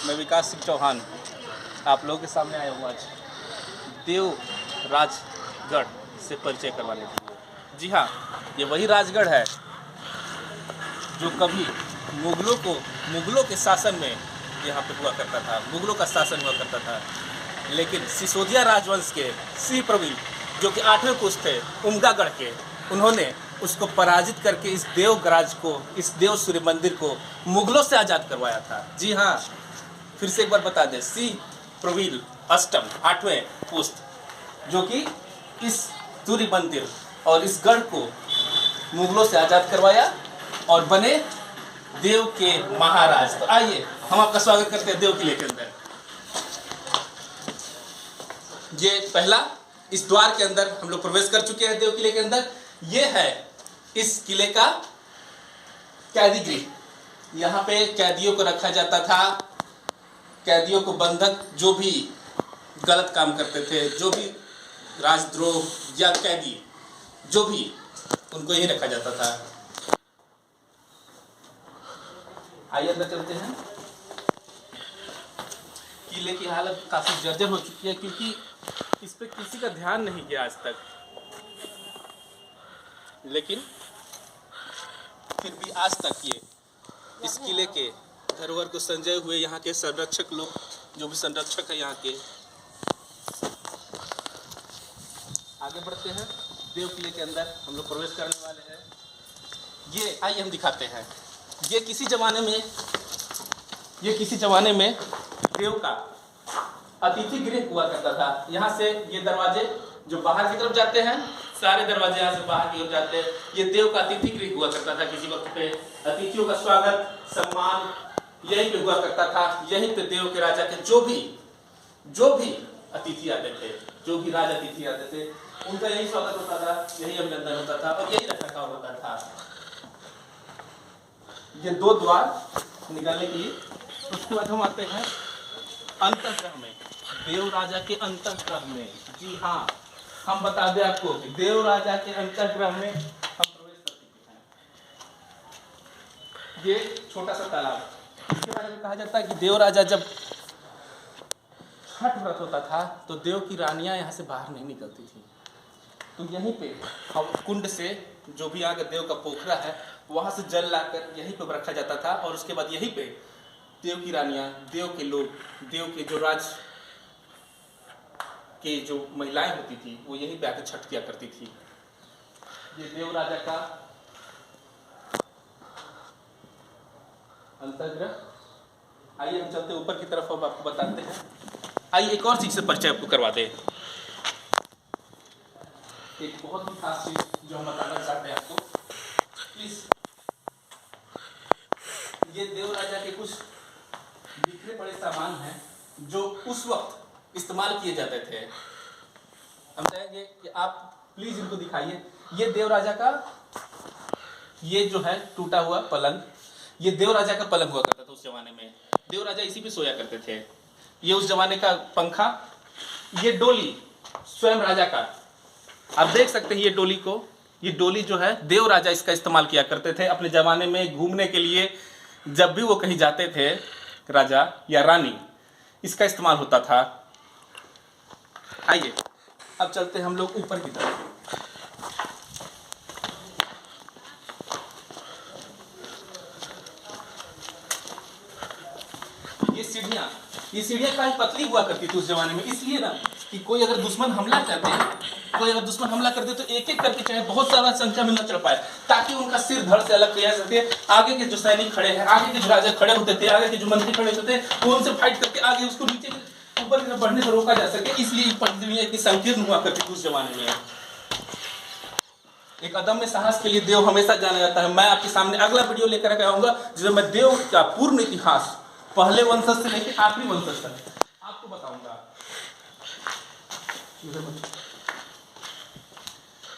मैं विकास सिंह चौहान आप लोगों के सामने आया हूँ आज देव राजगढ़ से परिचय करवाने के लिए। जी हाँ, ये वही राजगढ़ है जो कभी मुगलों के शासन में यहाँ पे हुआ करता था, मुगलों का शासन हुआ करता था। लेकिन सिसोदिया राजवंश के श्री प्रवीण जो कि 8वें पुरुष थे उमगागढ़ के, उन्होंने उसको पराजित करके इस देवराज को, इस देव सूर्य मंदिर को मुगलों से आज़ाद करवाया था। जी हाँ, फिर से एक बार बता दें, श्री प्रवीण अष्टम 8वें पुरुष जो कि इस सूर्य मंदिर और इस गढ़ को मुगलों से आज़ाद करवाया और बने देव के महाराज। तो आइए हम आपका स्वागत करते हैं देव किले के अंदर। ये पहला, इस द्वार के अंदर हम लोग प्रवेश कर चुके हैं देव किले के अंदर। ये है इस किले का कैदी गृह। यहाँ पे कैदियों को रखा जाता था, कैदियों को बंधक जो भी गलत काम करते थे, जो भी राजद्रोह या कैदी जो भी, उनको यही रखा जाता था। आइए अंदर चलते हैं। किले की हालत काफी जर्जर हो चुकी है क्योंकि इस पे किसी का ध्यान नहीं गया आज तक। लेकिन फिर भी आज तक ये इस किले के धरोहर को संजोए हुए यहाँ के संरक्षक लोग, जो भी संरक्षक है यहाँ के। आगे बढ़ते हैं, देव किले के अंदर हम लोग प्रवेश करने वाले हैं। ये आइए हम दिखाते हैं। ये किसी जमाने में देव का अतिथि गृह हुआ करता था। यहाँ से ये दरवाजे जो बाहर की तरफ जाते हैं, सारे दरवाजे यहाँ से बाहर की ओर जाते हैं। ये देव का अतिथि गृह हुआ करता था। किसी वक्त पे अतिथियों का स्वागत, सम्मान यहीं पे हुआ करता था। यहीं पे देव के राजा के जो भी अतिथि आते थे, जो भी राज अतिथि आते थे, उनका यही स्वागत होता था, यही अभिनंदन होता था और यही रखरखाव होता था। ये दो द्वार निकालने के लिए। उसके बाद हम आते हैं अंतःगृह में, देव राजा के अंतःगृह में। जी हाँ, हम बता दें आपको कि देव राजा के अंतःगृह में हम प्रवेश कर चुके हैं। ये छोटा सा तालाब, इसके बारे में कहा जाता है कि देव राजा जब छठ व्रत होता था तो देव की रानियां यहाँ से बाहर नहीं निकलती थी। तो यहीं पे हम कुंड से, जो भी आगे देव का पोखरा है, वहां से जल लाकर यहीं पे रखा जाता था और उसके बाद यहीं पे देव की रानियां, देव के लोग, देव के जो राज के जो महिलाएं होती थी, वो यहीं पे आकर छठ किया करती थी। ये देव राजा का अंतःगृह। आइए हम चलते ऊपर की तरफ, अब आपको बताते हैं। आइए एक और चीज से परिचय आपको करवा दे। एक बहुत ही खास चीज जो हम बताना चाहते हैं आपको, प्लीज। ये देव राजा के कुछ बिखरे पड़े सामान हैं जो उस वक्त इस्तेमाल किए जाते थे। हम चाहेंगे कि आप प्लीज इनको दिखाइए। ये देव राजा का, ये जो है टूटा हुआ पलंग, ये देव राजा का पलंग हुआ करता था उस जमाने में। देव राजा इसी पे सोया करते थे। ये उस जमाने का पंखा। ये डोली स्वयं राजा का, आप देख सकते हैं ये डोली को। ये डोली जो है देव राजा इसका इस्तेमाल किया करते थे अपने जमाने में घूमने के लिए। जब भी वो कहीं जाते थे, राजा या रानी, इसका इस्तेमाल होता था। आइए अब चलते हैं हम लोग ऊपर की तरफ। ये सीढ़ियां काफी पतली हुआ करती थी उस जमाने में, इसलिए ना कि कोई अगर दुश्मन हमला कर दे तो एक एक करके, चाहे बहुत सारा संख्या में न चढ़ पाए, ताकि उनका सिर धड़ से अलग किया सके। आगे के जो सैनिक खड़े हैं, आगे के जो राजा खड़े होते थे, आगे के जो मंत्री खड़े होते थे, वो उनसे फाइट करके आगे उसको नीचे ऊपर की तरफ बढ़ने से रोका जा सके। इसलिए पृथ्वी इतनी संकीर्ण हुआ करती थी उस जमाने में। एक अदम्य साहस के लिए देव हमेशा जाना जाता है। मैं आपके सामने अगला वीडियो लेकर आऊंगा जिसमें मैं देव का पूर्ण इतिहास, पहले वंशज से लेकर आखिरी वंशज तक आपको बताऊंगा।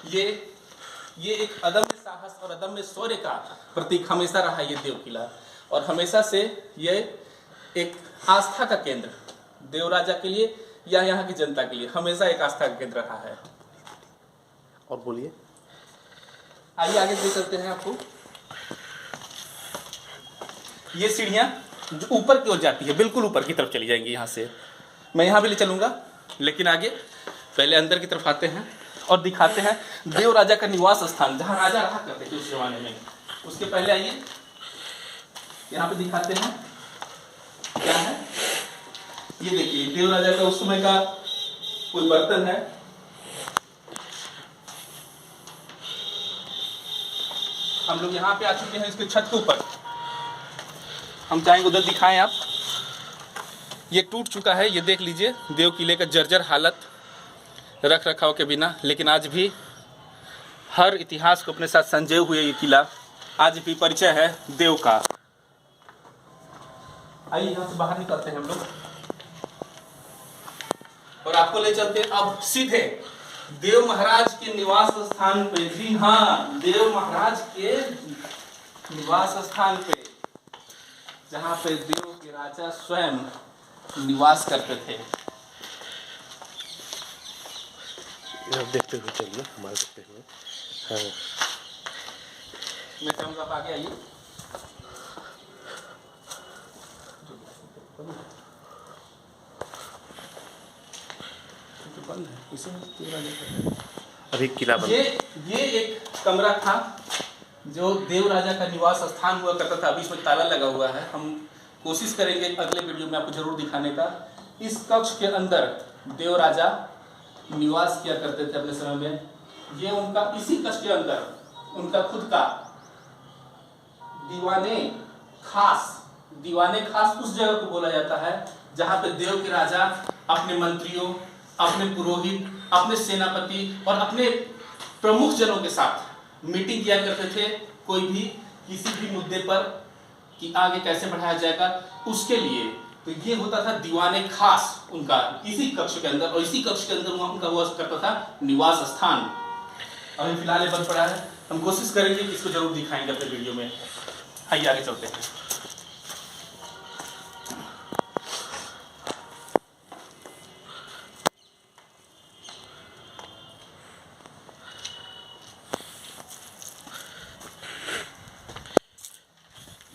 ये एक अदम्य साहस और अदम्य शौर्य का प्रतीक हमेशा रहा ये देव किला, और हमेशा से ये एक आस्था का केंद्र देव राजा के लिए या यहाँ की जनता के लिए हमेशा एक आस्था का केंद्र रहा है। और बोलिए, आइए आगे देख सकते हैं आपको। ये सीढ़ियां जो ऊपर की ओर जाती है, बिल्कुल ऊपर की तरफ चली जाएंगी। यहाँ से मैं यहाँ भी ले चलूँगा, लेकिन आगे पहले अंदर की तरफ आते हैं और दिखाते हैं देव राजा का निवास स्थान, जहाँ राजा रहा करते थे उस जमाने में। उसके पहले आइए यहाँ पे दिखाते हैं क्या है। ये देखिए देव राजा का उस समय का कोई बर्तन है। हम लोग यहाँ पे आ चुके हैं इसके छत के ऊपर। हम चाहेंगे उधर दिखाएं आप। ये टूट चुका है, ये देख लीजिए देव किले का जर्जर हालत, रख रखाव के बिना। लेकिन आज भी हर इतिहास को अपने साथ संजोए हुए ये किला आज भी परिचय है देव का। आइए यहाँ से बाहर निकलते हैं हम लोग और आपको ले चलते हैं अब सीधे देव महाराज के निवास स्थान पे। जी हाँ, देव महाराज के निवास स्थान पे, जहाँ पे देव के राजा स्वयं निवास करते थे। देखते हुए चलिए, हमारे देखते हुए। हाँ, मैं चाहूँगा आप आगे आइए। अभी किला बंद। ये एक कमरा था जो देव राजा का निवास स्थान हुआ करता था। अभी इसमें ताला लगा हुआ है। हम कोशिश करेंगे अगले वीडियो में आपको जरूर दिखाने का। इस कक्ष के अंदर देव राजा निवास किया करते थे अपने समय में। ये उनका इसी कक्ष के अंदर उनका खुद का दीवाने खास उस जगह को बोला जाता है जहाँ पे देव के राजा अपने मंत्रियों, अपने पुरोहित, अपने सेनापति और अपने प्रमुख जनों के साथ मीटिंग किया करते थे। कोई भी किसी भी मुद्दे पर कि आगे कैसे बढ़ाया जाएगा उसके लिए। तो ये होता था दीवाने खास उनका इसी कक्ष के अंदर, और इसी कक्ष के अंदर उनका हुआ करता था निवास स्थान। अभी फिलहाल ये बंद पड़ा है। हम कोशिश करेंगे कि इसको जरूर दिखाएंगे अपने वीडियो में। आइए आगे चलते हैं।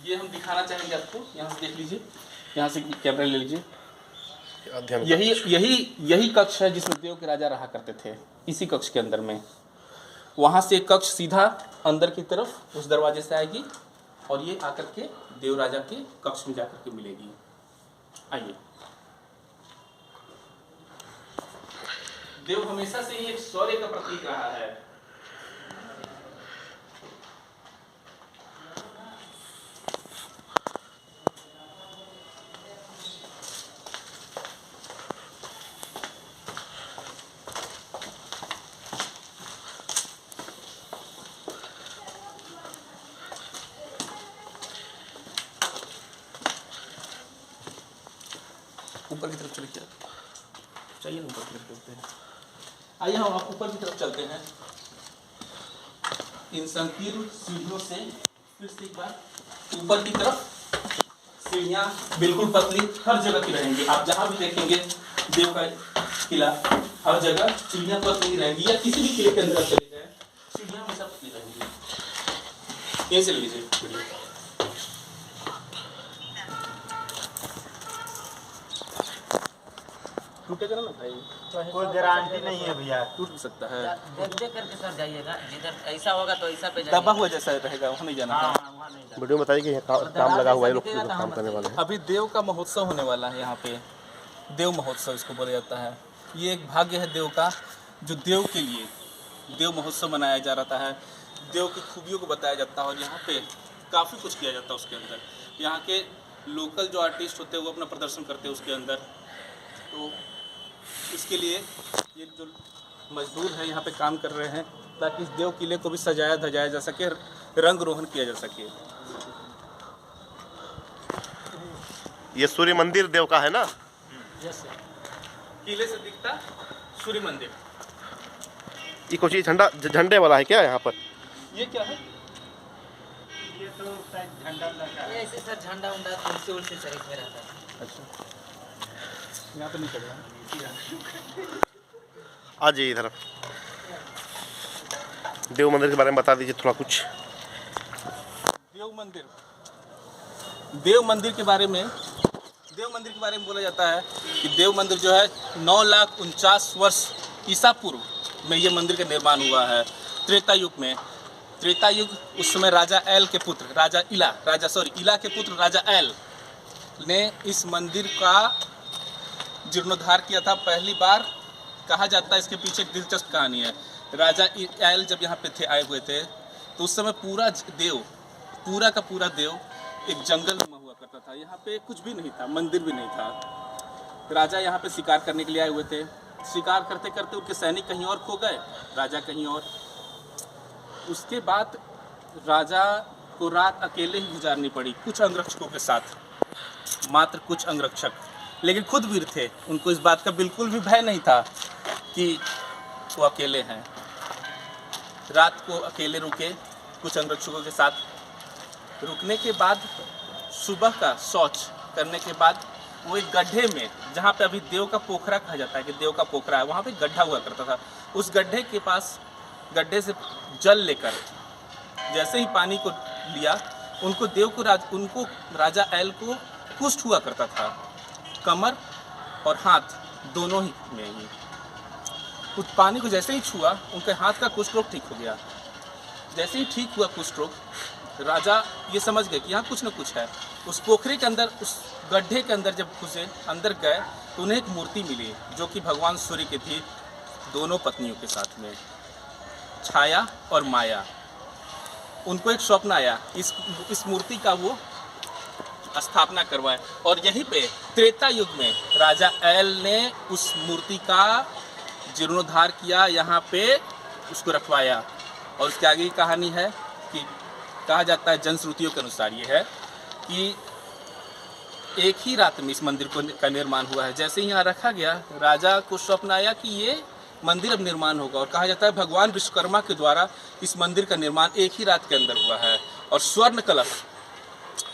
ये हम दिखाना चाहेंगे आपको। यहाँ से देख लीजिए, यहाँ से कैमरा ले लीजिए। यही कक्ष है जिसमें देव के राजा रहा करते थे। इसी कक्ष के अंदर में वहाँ से एक कक्ष सीधा अंदर की तरफ उस दरवाजे से आएगी और ये आकर के देव राजा के कक्ष में जाकर के मिलेगी। आइए। देव हमेशा से ही एक शौर्य का प्रतीक रहा है। ऊपर की तरफ चले, क्या चाहिए ऊपर की तरफ चलते हैं। आइए हम आप ऊपर की तरफ चलते हैं। इन संकीर्ण सीढ़ियों से फिर से एक बार ऊपर की तरफ। सीढ़ियाँ बिल्कुल पतली हर जगह की रहेंगी। आप जहाँ भी देखेंगे देव का किला, हर जगह सीढ़ियाँ पतली रहेंगी, या किसी भी किले के अंदर चले जाए सीढ़ियाँ हमेशा पतली रहेंगी। यहीं से लीजिए। टूटेगा ना भाई, कोई गारंटी नहीं है भैया, टूट सकता है। देख करके सर जाइएगा, जिधर ऐसा होगा तो ऐसा पे दबा हुआ जैसा रहेगा, वहाँ नहीं जाना है। वहाँ नहीं जाना। वीडियो में बताइए कि यहाँ काम लगा हुआ है, लोग काम करने वाले हैं। अभी देव का महोत्सव होने वाला है यहाँ पे। देव महोत्सव इसको बोला जाता है। ये एक भाग्य है देव का, जो देव के लिए देव महोत्सव मनाया जा रहा है। देव की खूबियों को बताया जाता है और यहाँ पे काफ़ी कुछ किया जाता है उसके अंदर। यहाँ के लोकल जो आर्टिस्ट होते हैं वो अपना प्रदर्शन करते हैं उसके अंदर। तो इसके लिए ये जो मजदूर हैं यहाँ पे काम कर रहे हैं ताकि इस देव किले को भी सजाया धजाया जा सके, रंग रोहन किया जा सके। ये सूर्य मंदिर देव का है ना? यस, किले से दिखता सूर्य मंदिर। ये कुछ झंडे वाला है क्या यहाँ पर? ये क्या है? ये तो शायद झंडा लगा है। ये ऐसे सर झंडा उंडा तुलसी उलसी शरीफ में रहता है। अच्छा, यहाँ पे नहीं चल रहा। आ जाइए इधर। देव मंदिर के बारे में बता दीजिए थोड़ा कुछ। देव मंदिर देव मंदिर के बारे में बोला जाता है कि देव मंदिर जो है 9,49 वर्ष ईसा पूर्व में ये मंदिर का निर्माण हुआ है। त्रेता युग में, त्रेता युग उस समय राजा एल के पुत्र इला के पुत्र राजा एल ने इस मंदिर का जीर्णोद्धार किया था पहली बार। कहा जाता है, इसके पीछे एक दिलचस्प कहानी है। राजा एल जब यहाँ पे आए हुए थे तो उस समय पूरा का पूरा देव एक जंगल में हुआ करता था। यहाँ पे कुछ भी नहीं था, मंदिर भी नहीं था। राजा यहाँ पे शिकार करने के लिए आए हुए थे। शिकार करते करते उनके सैनिक कहीं और खो गए, राजा कहीं और। उसके बाद राजा को रात अकेले ही गुजारनी पड़ी, कुछ अंगरक्षकों के साथ, मात्र कुछ अंगरक्षक, लेकिन खुद वीर थे। उनको इस बात का बिल्कुल भी भय नहीं था कि वो अकेले हैं। रात को अकेले रुके कुछ अंगरक्षकों के साथ। रुकने के बाद सुबह का शौच करने के बाद वो एक गड्ढे में, जहाँ पे अभी देव का पोखरा कहा जाता है कि देव का पोखरा है, वहाँ पे गड्ढा हुआ करता था। उस गड्ढे के पास, गड्ढे से जल लेकर जैसे ही पानी को लिया, उनको राजा एल को कुष्ठ हुआ करता था, कमर और हाथ दोनों ही में ही। उस पानी को जैसे ही छुआ, उनके हाथ का कुष्ठ रोग ठीक हो गया। जैसे ही ठीक हुआ कुष्ठ रोग, राजा ये समझ गए कि यहाँ कुछ न कुछ है। उस पोखरे के अंदर, उस गड्ढे के अंदर जब घुसे, अंदर गए तो उन्हें एक मूर्ति मिली जो कि भगवान सूर्य की थी, दोनों पत्नियों के साथ में, छाया और माया। उनको एक स्वप्न आया, इस मूर्ति का वो स्थापना करवाए। और यहीं पे त्रेता युग में राजा एल ने उस मूर्ति का जीर्णोद्धार किया, यहाँ पे उसको रखवाया। और उसके आगे की कहानी है कि कहा जाता है, जनश्रुतियों के अनुसार ये है कि एक ही रात में इस मंदिर का निर्माण हुआ है। जैसे ही यहाँ रखा गया, राजा को स्वप्न आया कि ये मंदिर अब निर्माण होगा। और कहा जाता है भगवान विश्वकर्मा के द्वारा इस मंदिर का निर्माण एक ही रात के अंदर हुआ है। और स्वर्ण कलश,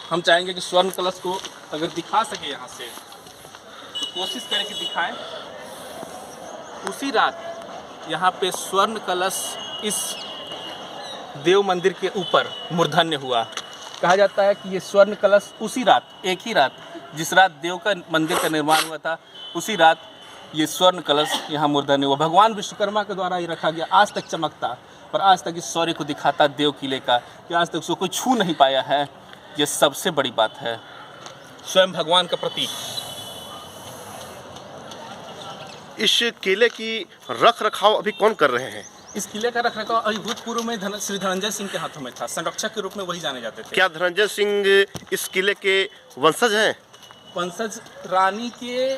हम चाहेंगे कि स्वर्ण कलश को अगर दिखा सके यहाँ से तो कोशिश करें कि दिखाएं। उसी रात यहाँ पे स्वर्ण कलश इस देव मंदिर के ऊपर मूर्धन्य हुआ। कहा जाता है कि ये स्वर्ण कलश उसी रात, एक ही रात, जिस रात देव का मंदिर का निर्माण हुआ था, उसी रात ये स्वर्ण कलश यहाँ मूर्धन्य हुआ। भगवान विश्वकर्मा के द्वारा ये रखा गया, आज तक चमकता और आज तक इस शौर्य को दिखाता देव किले का, कि आज तक उसको कोई छू नहीं पाया है। ये सबसे बड़ी बात है, स्वयं भगवान का प्रतीक। इस किले की रख रखाव अभी कौन कर रहे हैं? इस किले का रखरखाव अभी भूतपूर्व में श्री धनंजय सिंह के हाथों में था। संरक्षक के रूप में वही जाने जाते थे। क्या धनंजय सिंह इस किले के वंशज हैं? वंशज रानी के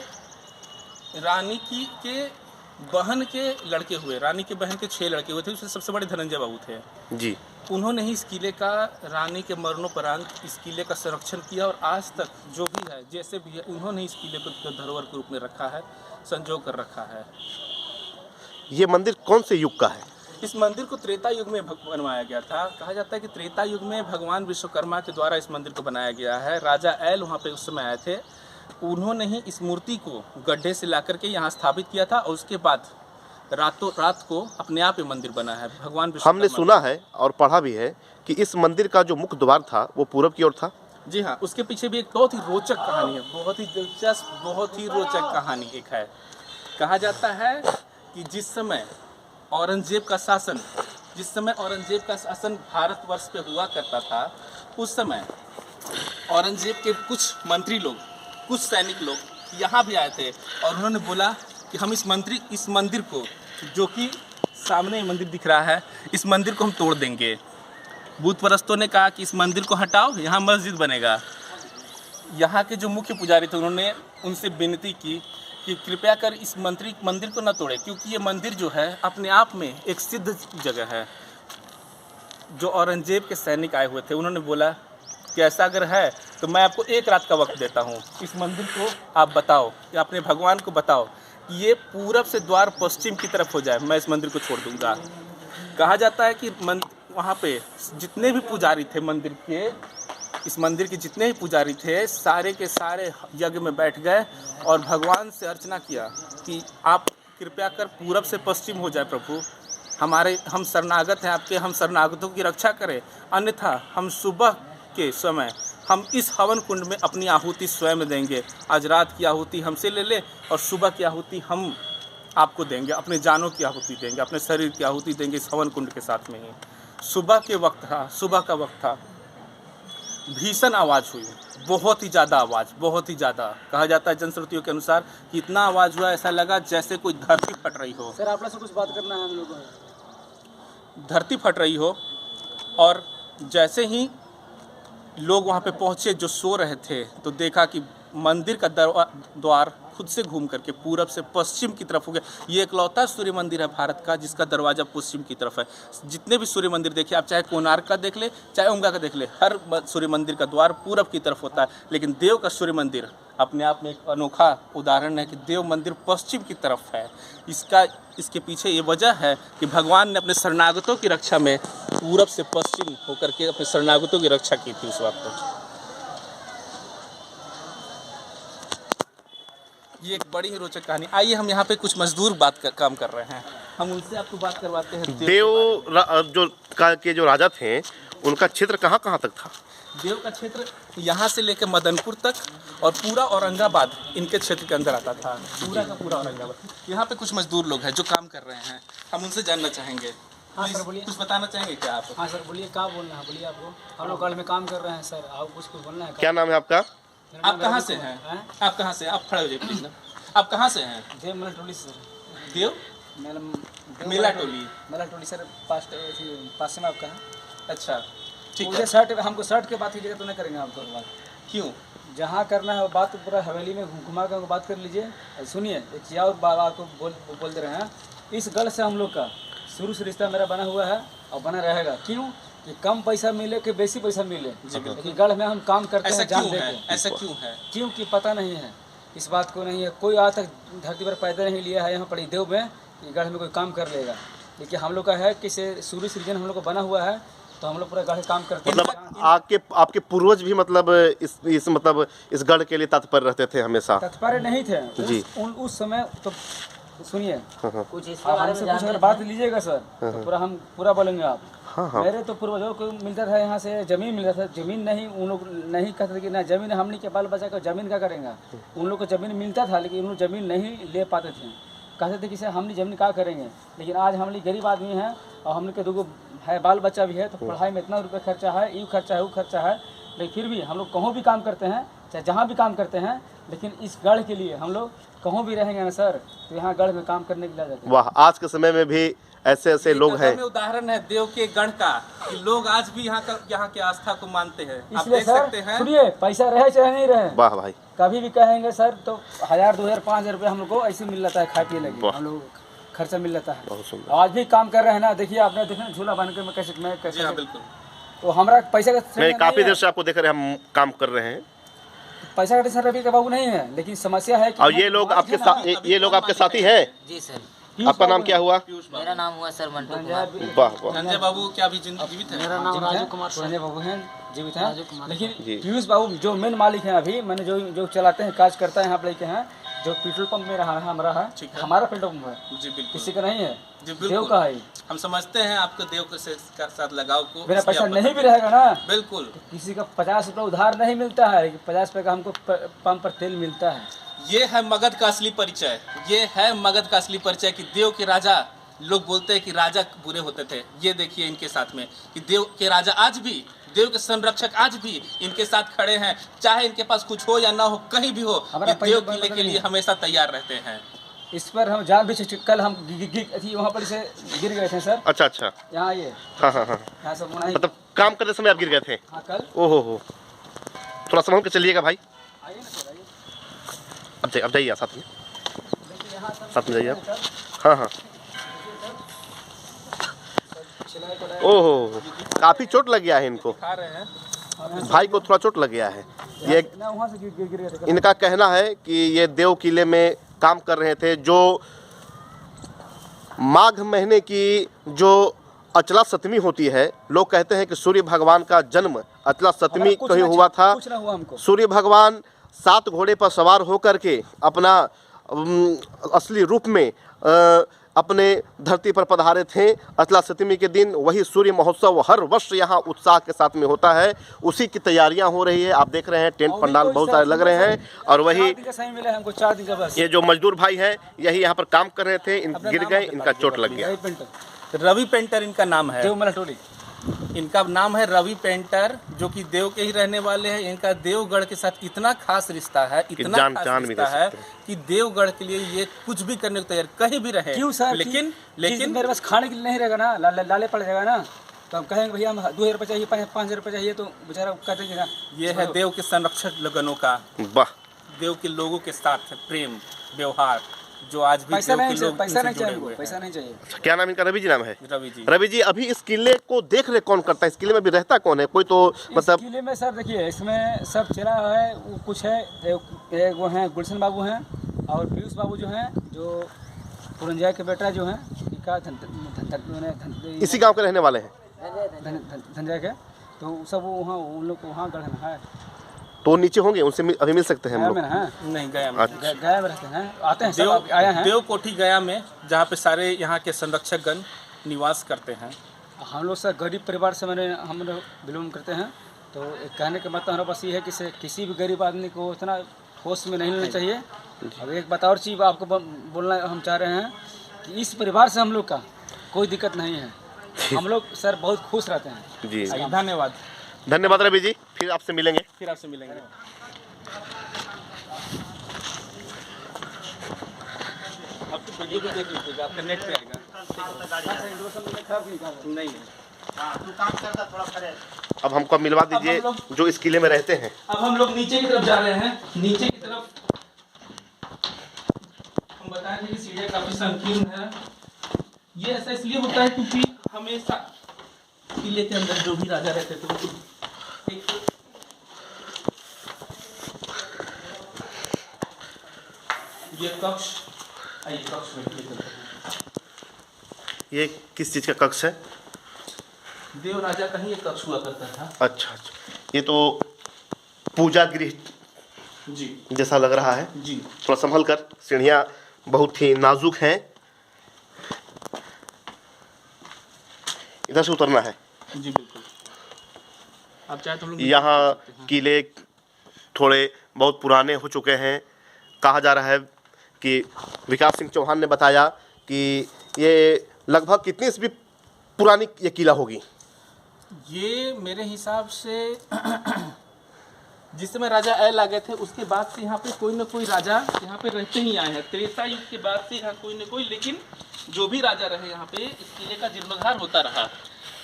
बहन के लड़के हुए, रानी के बहन के 6 लड़के हुए थे, उसमें सबसे बड़े धनंजय बाबू थे जी। उन्होंने ही इस किले का, रानी के मरणोपरांत इस किले का संरक्षण किया। और आज तक जो भी है, जैसे भी है, उन्होंने इस किले को धरोहर के रूप में रखा है, संजो कर रखा है। ये मंदिर कौन से युग का है? इस मंदिर को त्रेता युग में बनवाया गया था। कहा जाता है कि त्रेता युग में भगवान विश्वकर्मा के द्वारा इस मंदिर को बनाया गया है। राजा एल वहाँ पे उस समय आए थे, उन्होंने ही इस मूर्ति को गड्ढे से लाकर के यहाँ स्थापित किया था। और उसके बाद रातों रात को अपने आप ये मंदिर बना है। भगवान विश्वकर्मा, हमने सुना है और पढ़ा भी है कि इस मंदिर का जो मुख्य द्वार था वो पूरब की ओर था। जी हाँ, उसके पीछे भी एक बहुत ही रोचक कहानी है, बहुत ही दिलचस्प, बहुत ही रोचक कहानी एक है। कहा जाता है कि जिस समय औरंगजेब का शासन भारतवर्ष पे हुआ करता था, उस समय औरंगजेब के कुछ मंत्री लोग, कुछ सैनिक लोग यहाँ भी आए थे। और उन्होंने बोला कि हम इस मंदिर को, जो कि सामने मंदिर दिख रहा है, इस मंदिर को हम तोड़ देंगे। भूत परस्तों ने कहा कि इस मंदिर को हटाओ, यहाँ मस्जिद बनेगा। यहाँ के जो मुख्य पुजारी थे, उन्होंने उनसे विनती की कि कृपया कर इस मंदिर को न तोड़े, क्योंकि ये मंदिर जो है अपने आप में एक सिद्ध जगह है। जो औरंगजेब के सैनिक आए हुए थे, उन्होंने बोला कि ऐसा अगर है तो मैं आपको 1 रात का वक्त देता हूँ, इस मंदिर को आप बताओ या अपने भगवान को बताओ कि ये पूरब से द्वार पश्चिम की तरफ हो जाए, मैं इस मंदिर को छोड़ दूँगा। कहा जाता है कि वहाँ पे जितने भी पुजारी थे मंदिर के, इस मंदिर के जितने ही पुजारी थे, सारे के सारे यज्ञ में बैठ गए और भगवान से अर्चना किया कि आप कृपया कर पूरब से पश्चिम हो जाए प्रभु, हम शरणागत हैं आपके, हम शरणागतों की रक्षा करें, अन्यथा हम सुबह के समय हम इस हवन कुंड में अपनी आहुति स्वयं देंगे। आज रात की आहुति हमसे ले ले और सुबह की आहुति हम आपको देंगे, अपने जानों की आहुति देंगे, अपने शरीर की आहुति देंगे इस हवन कुंड के साथ में ही। सुबह के वक्त था, सुबह का वक्त था, भीषण आवाज़ हुई, बहुत ही ज़्यादा आवाज़, बहुत ही ज़्यादा। कहा जाता है जनश्रुतियों के अनुसार कि इतना आवाज़ हुआ, ऐसा लगा जैसे कोई धरती फट रही हो। सर आप लोग से कुछ बात करना है हम लोगों को। धरती फट रही हो। और जैसे ही लोग वहाँ पे पहुँचे जो सो रहे थे, तो देखा कि मंदिर का द्वार खुद से घूम करके पूरब से पश्चिम की तरफ हो गया। ये एकलौता सूर्य मंदिर है भारत का जिसका दरवाज़ा पश्चिम की तरफ है। जितने भी सूर्य मंदिर देखिए आप, चाहे कोणार्क का देख ले, चाहे ओंगा का देख ले, हर सूर्य मंदिर का द्वार पूरब की तरफ होता है। लेकिन देव का सूर्य मंदिर अपने आप में एक अनोखा उदाहरण है कि देव मंदिर पश्चिम की तरफ है। इसके पीछे ये वजह है कि भगवान ने अपने शरणागतों की रक्षा में पूरब से पश्चिम होकर के अपने शरणागतों की रक्षा की थी उस वक्त। ये एक बड़ी ही रोचक कहानी। आइए हम यहाँ पे कुछ मजदूर काम कर रहे हैं, हम उनसे आपको बात करवाते हैं। जो राजा थे उनका क्षेत्र कहाँ कहाँ तक था? देव का क्षेत्र यहाँ से लेकर मदनपुर तक और पूरा औरंगाबाद इनके क्षेत्र के अंदर आता था, पूरा का पूरा औरंगाबाद। यहाँ पे कुछ मजदूर लोग हैं जो काम कर रहे हैं, हम उनसे जानना चाहेंगे। हाँ सर बोलिए। कुछ बताना चाहेंगे क्या आप? हाँ सर बोलिए, क्या बोलना है बोलिए। आपको हम लोग गढ़ में काम कर रहे हैं सर, आप कुछ बोलना है? क्या नाम है आपका? आप कहाँ से हैं? आप कहाँ से? आप खड़े हो जाइए प्लीज ना। आप कहाँ से हैं? देव मेला टोली सर। देव मेला टोली? मेला टोली सर पास में आपका है। अच्छा ठीक है। मुझे शर्ट, हमको शर्ट के बात कीजिएगा तो नहीं करेंगे आपको बात। क्यों? जहाँ करना है वो बात पूरा हवेली में घुमा कर बात कर लीजिए। सुनिए एक चीज़ और बाबा आपको बोल दे रहे हैं, इस गढ़ से हम लोग का शुरू से रिश्ता मेरा बना हुआ है और बना रहेगा। क्यों कि कम पैसा मिले कि बेसी पैसा मिले, लेकिन गढ़ में हम काम करते हैं जान देके। ऐसा क्यों है? क्योंकि पता नहीं है, इस बात को नहीं है, कोई आज तक धरती पर पैदा नहीं लिया है यहाँ पर देव में कि गढ़ में कोई काम कर लेगा। लेकिन हम लोग का है कि सूर्य सृजन हम लोग को बना हुआ है, तो हम लोग पूरा गढ़ काम करते हैं। मतलब आपके पूर्वज भी मतलब इस गढ़ के लिए तत्पर रहते थे हमेशा? तत्पर नहीं थे जी। उस समय तो सुनिए कुछ इसके आप बारे हमसे में कुछ अगर जानते बात लीजिएगा सर तो पूरा हम पूरा बोलेंगे आप। हाँ। मेरे तो पूर्वजों को मिलता था यहाँ से जमीन मिलता था, जमीन नहीं उन लोग नहीं कहते कि ना जमीन हमने के बाल बचा कर जमीन क्या करेंगे। उन लोग को जमीन मिलता था लेकिन उन लोग जमीन नहीं ले पाते थे, कहते थे कि सर हमने जमीन क्या करेंगे। लेकिन आज हम लोग गरीब आदमी हैं और हम लोग के दो है बाल बच्चा भी है, तो पढ़ाई में इतना रुपये खर्चा है, ये खर्चा है वो खर्चा है, लेकिन फिर भी हम लोग कहूँ भी काम करते हैं, चाहे जहाँ भी काम करते हैं, लेकिन इस गढ़ के लिए हम लोग कहूँ भी रहेंगे ना सर तो यहाँ गढ़ में काम करने के लिए जाते हैं। वाह, आज के समय में भी ऐसे ऐसे लोग हैं। उदाहरण है देव के गढ़ का कि लोग आज भी यहाँ के आस्था को मानते हैं। आप इसलिए देख सर सकते हैं। सुनिए, पैसा रहे चाहे नहीं रहे, वाह भाई, कभी भी कहेंगे सर तो 1000 2000 5000 रुपये हम लोग को ऐसे मिल जाता है, खाए पिए लगे हम लोग खर्चा मिल जाता है। बहुत सुंदर। आज भी काम कर रहे हैं ना, देखिए आपने देखा झूला बन के मैं कैसे जी हाँ बिल्कुल। तो हमारा पैसा का नहीं, काफी देर से आपको देख रहे हैं हम काम कर रहे हैं। पैसा का टेंशन रवि का बाबू नहीं है, लेकिन समस्या है कि और ये लोग आपके साथी हैं? जी सर। आपका नाम क्या हुआ? मेरा नाम हुआ सर मंटू कुमार। वाह वाह। संजय बाबू क्या अभी जीवित है? मेरा नाम राजू कुमार संजय बाबू हैं, जीवित हैं। लेकिन जी। पीयूष बाबू जो मेन मालिक हैं अभी मैंने जो चलाते हैं, काज करता है यहाँ पे लेके हैं, जो पेट्रोल पंप में रहा है हमारा है, ठीक है। हमारा पेट्रोल पंप है, जी बिल्कुल। किसी का नहीं है, जी देव बिल्कुल। का है। हम समझते हैं आपको देव के साथ लगाव को। मेरा इसलिए पैसा आप नहीं भी रहेगा ना, बिल्कुल। किसी का 50 रुपये उधार नहीं मिलता है, 50 रुपये का हमको पंप पर तेल मिलता है। ये है मगध का असली परिचय, ये है मगध का असली परिचय कि देव के राजा, लोग बोलते हैं कि राजा बुरे होते थे, ये देखिए इनके साथ में कि देव के राजा आज भी, देव के संरक्षक आज भी इनके साथ खड़े हैं, चाहे इनके पास कुछ हो या ना हो, कहीं भी हो, ये देव किले के लिए हमेशा तैयार रहते हैं। इस पर हम जान भी कल हम वहाँ पर से गिर गए थे सर। अच्छा। यहाँ ये हाँ। यहाँ सब मतलब काम करते समय आप गिर गए थे? हाँ कल। ओहो, थोड़ा संभल के चलिएगा भाई। आइए ना सर, आइए। अब जाइए साथ में, देखिए यहाँ सब साथ में जाइए आप। हाँ। ओहो, काफी चोट लग गया है इनको, खा रहे हैं भाई को थोड़ा चोट लग गया है। ये ना वहाँ से गिर गए थे। इनका कहना है कि ये देव किले में काम कर रहे थे, जो माघ महीने की जो अचला सप्तमी होती है, लोग कहते हैं कि सूर्य भगवान का जन्म अचला सप्तमी को ही हुआ था। सूर्य भगवान 7 घोड़े पर सवार होकर के अपना असली रूप में अपने धरती पर पधारे थे अचला सप्तमी के दिन। वही सूर्य महोत्सव हर वर्ष यहाँ उत्साह के साथ में होता है, उसी की तैयारियां हो रही है। आप देख रहे हैं टेंट पंडाल बहुत सारे लग रहे हैं। और वही 4 दिन का समय मिला है हमको, 4 दिन का बस। ये जो मजदूर भाई हैं यही यहाँ पर काम कर रहे थे, गिर गए, इनका चोट लग गया। रवि पेंटर इनका नाम है। देवमला टोली। इनका नाम है रवि पेंटर, जो कि देव के ही रहने वाले हैं। इनका देवगढ़ के साथ इतना खास रिश्ता है, इतना खास रिश्ता है कि देवगढ़ के लिए ये कुछ भी करने को तैयार, कहीं भी रहे। क्यों सर? लेकिन मेरे पास खाने के लिए नहीं रहेगा ना, लाले पड़ जाएगा ना, तो हम कहेंगे भैया हम 2000 रुपये चाहिए, 5000 रुपये चाहिए, तो बेचारा कर देगा। ये है देव के संरक्षक लगनों का, वाह, देव के लोगों के साथ प्रेम व्यवहार, जो आज भी पैसा देव नहीं के चाहिए, लोग पैसा उनसे नहीं जुड़े चाहिए, हुए पैसा हैं। नहीं चाहिए। क्या नाम इनका? रवि जी नाम है। रवि जी। रवि जी, अभी इस किले को देख रेख कौन करता है? इस किले में भी रहता कौन है? कोई तो इस मतलब किले में सर देखिए, इसमें सब चला है, वो कुछ है, एक वो हैं गुलशन बाबू हैं, और पीयूष बाबू जो हैं, जो पुरंजा के बेटा जो हैं, इनका इसी गांव के रहने वाले हैं। धनजय के, तो सब वो वहाँ उन लोग को वहाँ गढ़ है, तो नीचे होंगे, उनसे अभी मिल सकते हैं हम गया लोग। में है, नहीं गया में। अच्छा। गया में रहते हैं, आते हैं सब आए हैं। देव कोठी गया में, जहाँ पे सारे यहाँ के संरक्षक गण निवास करते हैं। हम लोग सर गरीब परिवार से हम लोग बिलोंग करते हैं, तो एक कहने का मतलब हमारा बस ये है कि किसी भी गरीब आदमी को इतना होश में नहीं लेना चाहिए। अब एक बात और चीज़ आपको बोलना हम चाह रहे हैं कि इस परिवार से हम लोग का कोई दिक्कत नहीं है, हम लोग सर बहुत खुश रहते हैं। जी, धन्यवाद। धन्यवाद रवि जी, फिर आपसे मिलेंगे। फिर आपसे मिलेंगे। आपको वीडियो भी देख लीजिएगा, आपका नेट पे आएगा। नहीं अब हमको मिलवा दीजिए अब हम जो इस किले में रहते हैं। अब हम लोग नीचे की तरफ जा रहे हैं। नीचे की तरफ हम बताएं कि सीढ़ियाँ काफी संकीर्ण है। ये ऐसा इसलिए होता है क्योंकि हमेशा किले के अंदर जो भी राजा रहते थे वो एक ये कक्ष में ये किस चीज़ का कक्ष है? देव राजा का ही एक कक्ष हुआ करता था। अच्छा अच्छा, ये तो पूजा गृह जी जैसा लग रहा है। जी। थोड़ा संभल कर, सीढ़ियाँ बहुत ही नाजुक हैं। इधर से उतरना है। जी बिल्कुल। आप चाहे तो हम लोग यहाँ किले थोड़े बहुत पुराने हो चुके हैं। कहा जा रहा है कि विकास सिंह चौहान ने बताया कि ये लगभग कितनी ईस्वी पुरानी ये किला होगी? ये मेरे हिसाब से जिस समय राजा ऐल आ गए थे उसके बाद से यहाँ पे कोई ना कोई राजा यहाँ पे रहते ही आए हैं। त्रेता युग के बाद से यहाँ कोई ना कोई, लेकिन जो भी राजा रहे यहाँ पे इस किले का जीर्णोद्धार होता रहा।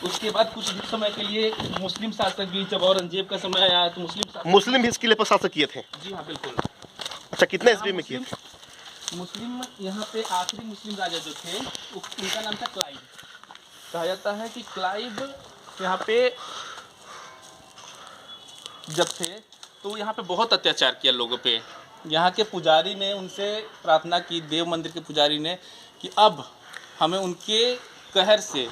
उसके बाद कुछ समय के लिए मुस्लिम शासक भी, जब औरंगजेब का समय आया तो मुस्लिम भी इस किले पर शासक किए थे। जी हाँ बिल्कुल। अच्छा, कितने ईस्वी में किए थे? मुस्लिम यहाँ पे आखिरी मुस्लिम राजा जो थे उनका नाम था क्लाइव। कहा जाता है कि क्लाइव यहाँ पे जब थे तो यहाँ पे बहुत अत्याचार किया लोगों पे। यहाँ के पुजारी ने उनसे प्रार्थना की, देव मंदिर के पुजारी ने, कि अब हमें उनके कहर से,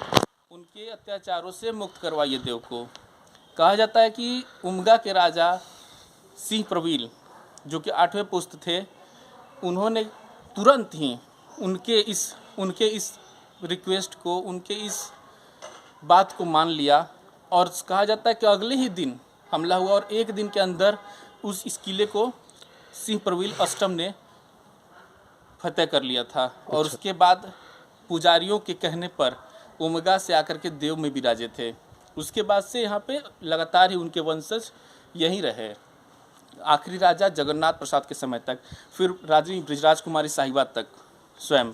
उनके अत्याचारों से मुक्त करवाइए देव को। कहा जाता है कि उमगा के राजा सिंह प्रवील, जो कि 8वें पुस्त थे, उन्होंने तुरंत ही उनके इस रिक्वेस्ट को, उनके इस बात को मान लिया। और कहा जाता है कि अगले ही दिन हमला हुआ और एक दिन के अंदर इस किले को सिंह प्रवील अष्टम ने फतेह कर लिया था। और उसके बाद पुजारियों के कहने पर ओमेगा से आकर के देव में विराजे थे। उसके बाद से यहाँ पे लगातार ही उनके वंशज यहीं रहे, आखिरी राजा जगन्नाथ प्रसाद के समय तक, फिर रानी बृजराज कुमारी साहिबा तक। स्वयं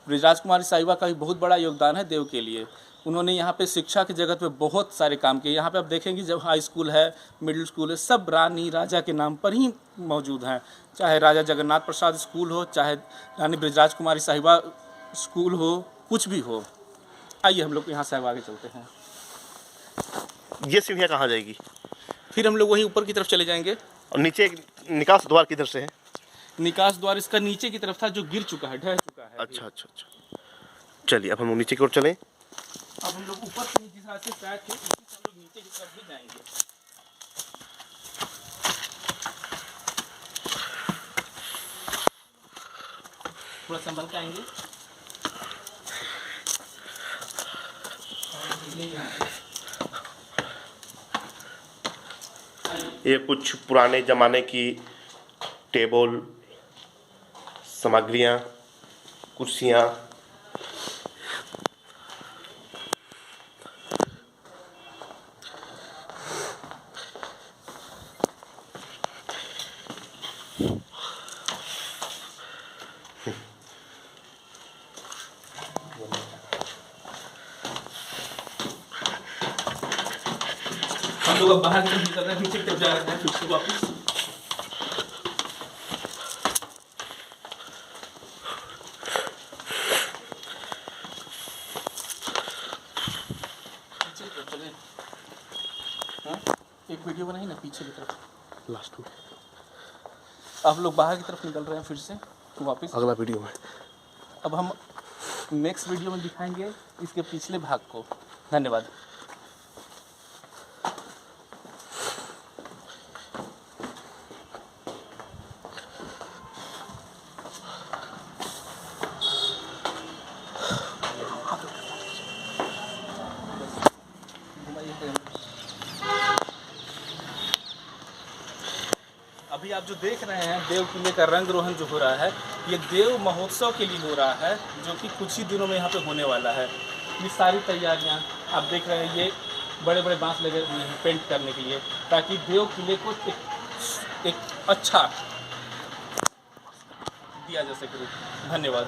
बृजराज कुमारी साहिबा का भी बहुत बड़ा योगदान है देव के लिए। उन्होंने यहाँ पे शिक्षा की जगत में बहुत सारे काम किए। यहाँ पे आप देखेंगे जब हाई स्कूल है, मिडिल स्कूल है, सब रानी राजा के नाम पर ही मौजूद हैं। चाहे राजा जगन्नाथ प्रसाद स्कूल हो, चाहे रानी बृजराज कुमारी साहिबा स्कूल हो, कुछ भी हो। आइए हम लोग यहाँ से आगे चलते हैं। ये सीढ़ियाँ कहाँ जाएगी? फिर हम लोग वहीं ऊपर की तरफ चले जाएंगे। और नीचे निकास द्वार किधर से है? निकास द्वार इसका नीचे की तरफ था, जो गिर चुका है, ढह चुका है। अच्छा अच्छा अच्छा, चलिए अब हम नीचे की ओर चलें। अब हम लोग ऊपर से जिस रास्ते से आए थे उसी से हम लोग नीचे की तरफ भी जाएंगे। थोड़ा संभल के आएंगे। ये कुछ पुराने ज़माने की टेबल, सामग्रियाँ, कुर्सियाँ, हम लोग अब बाहर की तरफ निकल रहे हैं, नीचे की तरफ जा रहे हैं फिर से वापस। नीचे की तरफ चले। हाँ? एक वीडियो बनाई ना पीछे की तरफ, लास्ट में अब लोग बाहर की तरफ निकल रहे हैं फिर से वापस। अगला वीडियो में। अब हम नेक्स्ट वीडियो में दिखाएंगे इसके पिछले भाग को। धन्यवाद। अभी आप जो देख रहे हैं देव किले का रंग रोहन जो हो रहा है, ये देव महोत्सव के लिए हो रहा है, जो कि कुछ ही दिनों में यहाँ पे होने वाला है। ये सारी तैयारियाँ आप देख रहे हैं, ये बड़े बड़े बांस लगे हुए हैं पेंट करने के लिए, ताकि देव किले को एक अच्छा दिया जा सके। धन्यवाद।